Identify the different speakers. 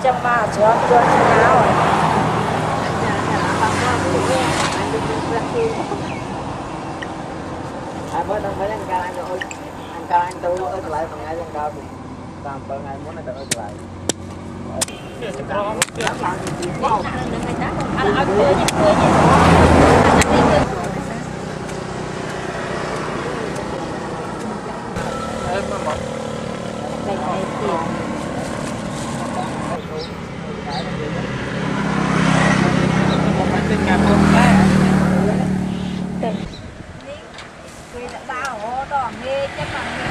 Speaker 1: trong mà chọn cho nào
Speaker 2: bữa đâu phải ăn ca rồi ăn ca anh tôi ở lại còn ai ăn ca làm bữa ngày muốn là được ở lại
Speaker 1: bao đỏ nghe chắc là